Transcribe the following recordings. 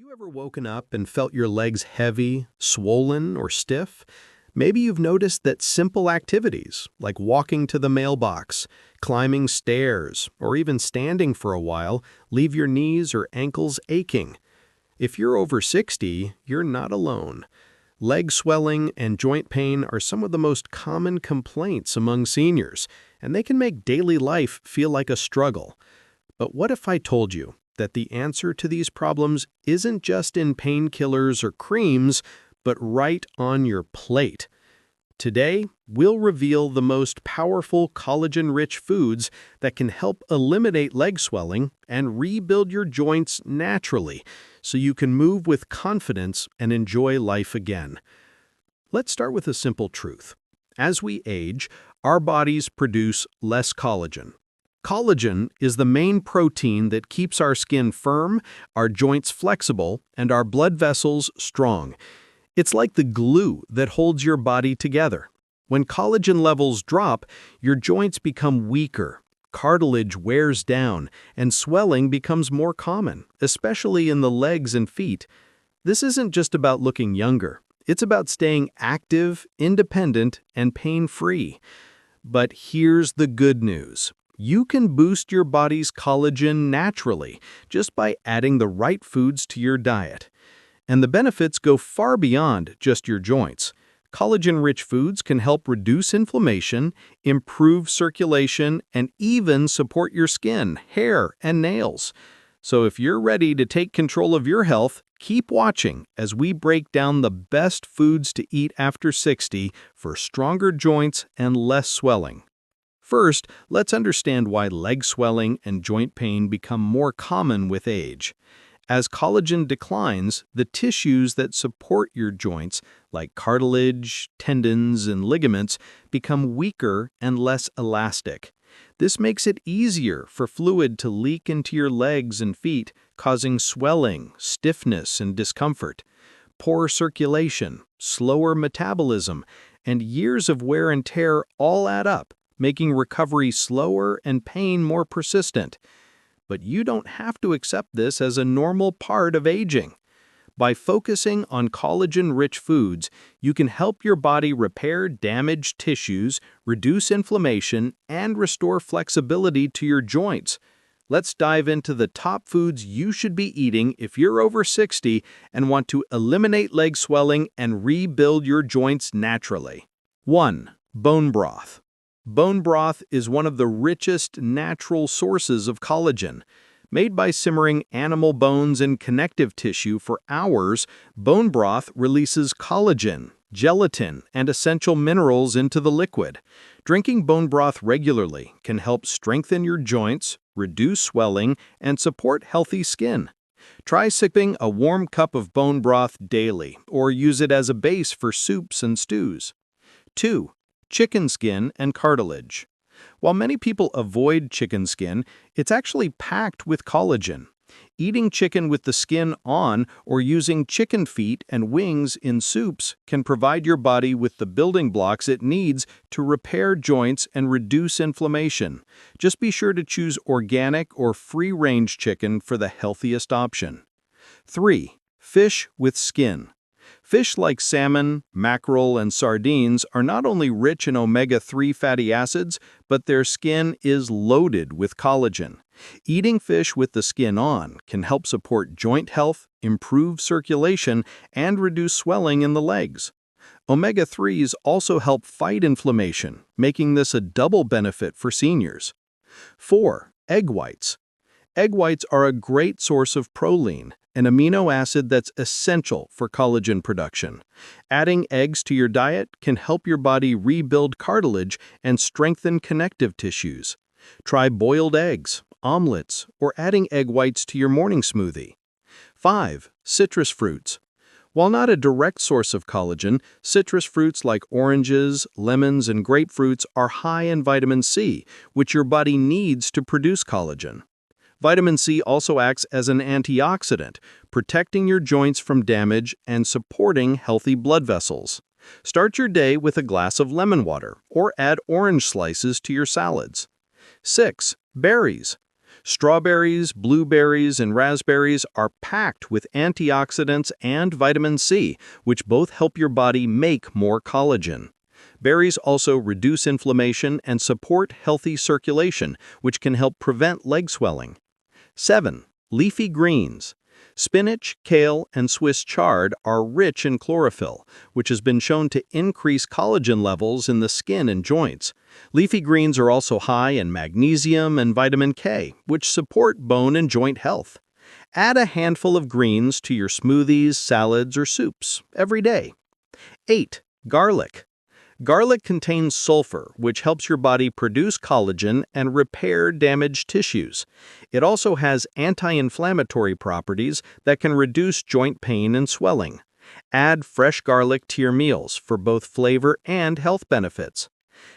You ever woken up and felt your legs heavy, swollen, or stiff? Maybe you've noticed that simple activities, like walking to the mailbox, climbing stairs, or even standing for a while, leave your knees or ankles aching. If you're over 60, you're not alone. Leg swelling and joint pain are some of the most common complaints among seniors, and they can make daily life feel like a struggle. But what if I told you that the answer to these problems isn't just in painkillers or creams, but right on your plate? Today, we'll reveal the most powerful collagen-rich foods that can help eliminate leg swelling and rebuild your joints naturally so you can move with confidence and enjoy life again. Let's start with a simple truth. As we age, our bodies produce less collagen. Collagen is the main protein that keeps our skin firm, our joints flexible, and our blood vessels strong. It's like the glue that holds your body together. When collagen levels drop, your joints become weaker, cartilage wears down, and swelling becomes more common, especially in the legs and feet. This isn't just about looking younger. It's about staying active, independent, and pain-free. But here's the good news. You can boost your body's collagen naturally just by adding the right foods to your diet. And the benefits go far beyond just your joints. Collagen-rich foods can help reduce inflammation, improve circulation, and even support your skin, hair, and nails. So if you're ready to take control of your health, keep watching as we break down the best foods to eat after 60 for stronger joints and less swelling. First, let's understand why leg swelling and joint pain become more common with age. As collagen declines, the tissues that support your joints, like cartilage, tendons, and ligaments, become weaker and less elastic. This makes it easier for fluid to leak into your legs and feet, causing swelling, stiffness, and discomfort. Poor circulation, slower metabolism, and years of wear and tear all add up, making recovery slower and pain more persistent. But you don't have to accept this as a normal part of aging. By focusing on collagen-rich foods, you can help your body repair damaged tissues, reduce inflammation, and restore flexibility to your joints. Let's dive into the top foods you should be eating if you're over 60 and want to eliminate leg swelling and rebuild your joints naturally. 1. Bone broth. Bone broth is one of the richest natural sources of collagen. Made by simmering animal bones and connective tissue for hours, bone broth releases collagen, gelatin, and essential minerals into the liquid. Drinking bone broth regularly can help strengthen your joints, reduce swelling, and support healthy skin. Try sipping a warm cup of bone broth daily, or use it as a base for soups and stews. 2. Chicken skin and cartilage. While many people avoid chicken skin, it's actually packed with collagen. Eating chicken with the skin on or using chicken feet and wings in soups can provide your body with the building blocks it needs to repair joints and reduce inflammation. Just be sure to choose organic or free-range chicken for the healthiest option. 3. Fish with skin. Fish like salmon, mackerel, and sardines are not only rich in omega-3 fatty acids, but their skin is loaded with collagen. Eating fish with the skin on can help support joint health, improve circulation, and reduce swelling in the legs. Omega-3s also help fight inflammation, making this a double benefit for seniors. 4. Egg whites. Egg whites are a great source of proline, an amino acid that's essential for collagen production. Adding eggs to your diet can help your body rebuild cartilage and strengthen connective tissues. Try boiled eggs, omelets, or adding egg whites to your morning smoothie. 5. Citrus fruits. While not a direct source of collagen, citrus fruits like oranges, lemons, and grapefruits are high in vitamin C, which your body needs to produce collagen. Vitamin C also acts as an antioxidant, protecting your joints from damage and supporting healthy blood vessels. Start your day with a glass of lemon water or add orange slices to your salads. 6. Berries. Strawberries, blueberries, and raspberries are packed with antioxidants and vitamin C, which both help your body make more collagen. Berries also reduce inflammation and support healthy circulation, which can help prevent leg swelling. 7. Leafy greens. Spinach, kale, and Swiss chard are rich in chlorophyll, which has been shown to increase collagen levels in the skin and joints. Leafy greens are also high in magnesium and vitamin K, which support bone and joint health. Add a handful of greens to your smoothies, salads, or soups every day. 8. Garlic. Garlic contains sulfur, which helps your body produce collagen and repair damaged tissues. It also has anti-inflammatory properties that can reduce joint pain and swelling. Add fresh garlic to your meals for both flavor and health benefits.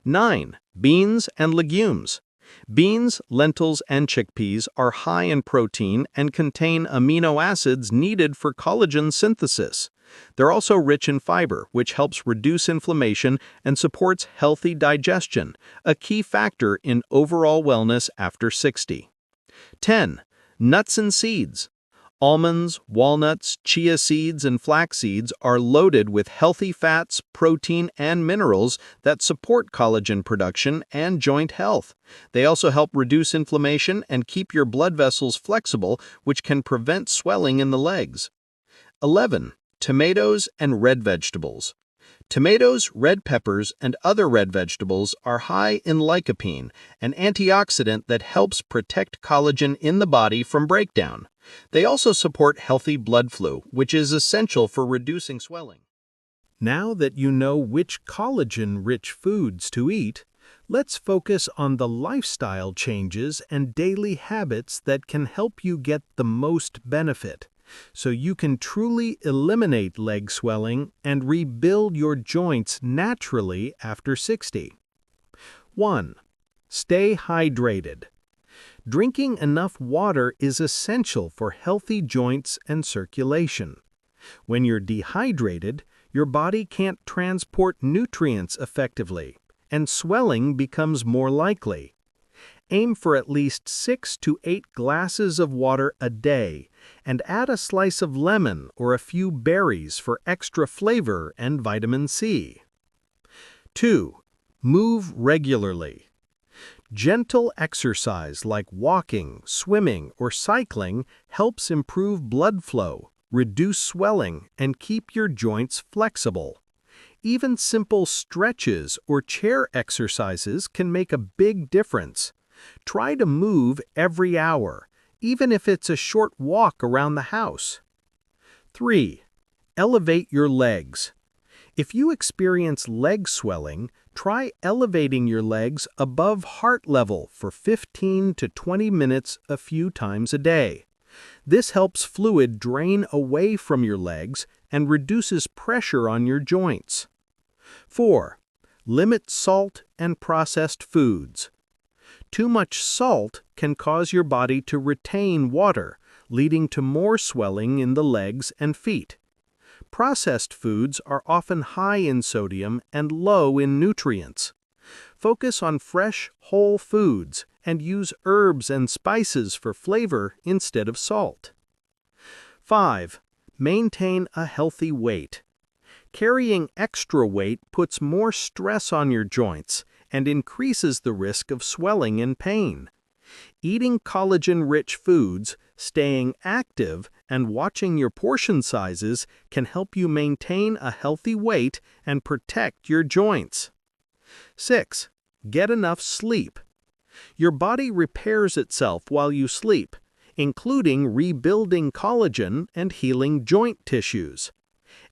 9. Beans and legumes. Beans, lentils, and chickpeas are high in protein and contain amino acids needed for collagen synthesis. They're also rich in fiber, which helps reduce inflammation and supports healthy digestion, a key factor in overall wellness after 60. 10. Nuts and seeds. Almonds, walnuts, chia seeds, and flax seeds are loaded with healthy fats, protein, and minerals that support collagen production and joint health. They also help reduce inflammation and keep your blood vessels flexible, which can prevent swelling in the legs. 11. Tomatoes and red vegetables. Tomatoes, red peppers, and other red vegetables are high in lycopene, an antioxidant that helps protect collagen in the body from breakdown. They also support healthy blood flow, which is essential for reducing swelling. Now that you know which collagen-rich foods to eat, let's focus on the lifestyle changes and daily habits that can help you get the most benefit, so you can truly eliminate leg swelling and rebuild your joints naturally after 60. 1. Stay hydrated. Drinking enough water is essential for healthy joints and circulation. When you're dehydrated, your body can't transport nutrients effectively, and swelling becomes more likely. Aim for at least 6 to 8 glasses of water a day, and add a slice of lemon or a few berries for extra flavor and vitamin C. 2. Move regularly. Gentle exercise like walking, swimming, or cycling helps improve blood flow, reduce swelling, and keep your joints flexible. Even simple stretches or chair exercises can make a big difference. Try to move every hour, even if it's a short walk around the house. 3. Elevate your legs. If you experience leg swelling, try elevating your legs above heart level for 15 to 20 minutes a few times a day. This helps fluid drain away from your legs and reduces pressure on your joints. 4. Limit salt and processed foods. Too much salt can cause your body to retain water, leading to more swelling in the legs and feet. Processed foods are often high in sodium and low in nutrients. Focus on fresh, whole foods and use herbs and spices for flavor instead of salt. 5. Maintain a healthy weight. Carrying extra weight puts more stress on your joints and increases the risk of swelling and pain. Eating collagen-rich foods, staying active, and watching your portion sizes can help you maintain a healthy weight and protect your joints. 6. Get enough sleep. Your body repairs itself while you sleep, including rebuilding collagen and healing joint tissues.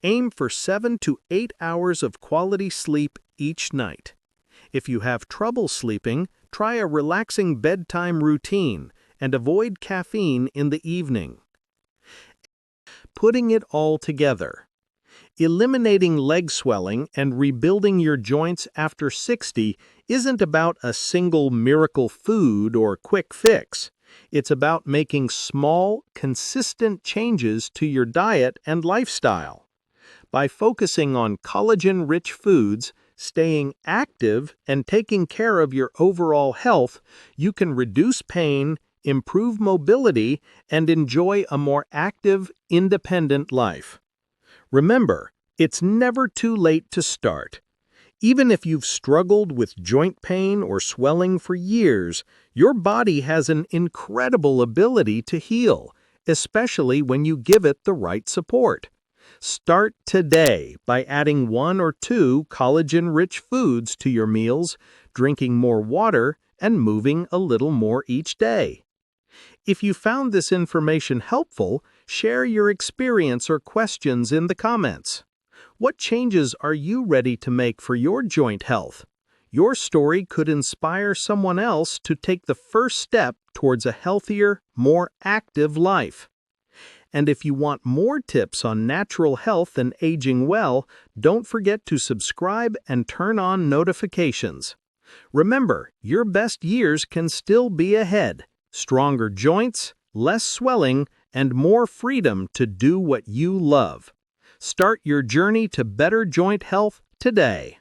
Aim for 7 to 8 hours of quality sleep each night. If you have trouble sleeping, try a relaxing bedtime routine and avoid caffeine in the evening. Putting it all together. Eliminating leg swelling and rebuilding your joints after 60 isn't about a single miracle food or quick fix. It's about making small, consistent changes to your diet and lifestyle. By focusing on collagen-rich foods, staying active, and taking care of your overall health, you can reduce pain, improve mobility, and enjoy a more active, independent life. Remember, it's never too late to start. Even if you've struggled with joint pain or swelling for years, your body has an incredible ability to heal, especially when you give it the right support. Start today by adding 1 or 2 collagen-rich foods to your meals, drinking more water, and moving a little more each day. If you found this information helpful, share your experience or questions in the comments. What changes are you ready to make for your joint health? Your story could inspire someone else to take the first step towards a healthier, more active life. And if you want more tips on natural health and aging well, don't forget to subscribe and turn on notifications. Remember, your best years can still be ahead. Stronger joints, less swelling, and more freedom to do what you love. Start your journey to better joint health today.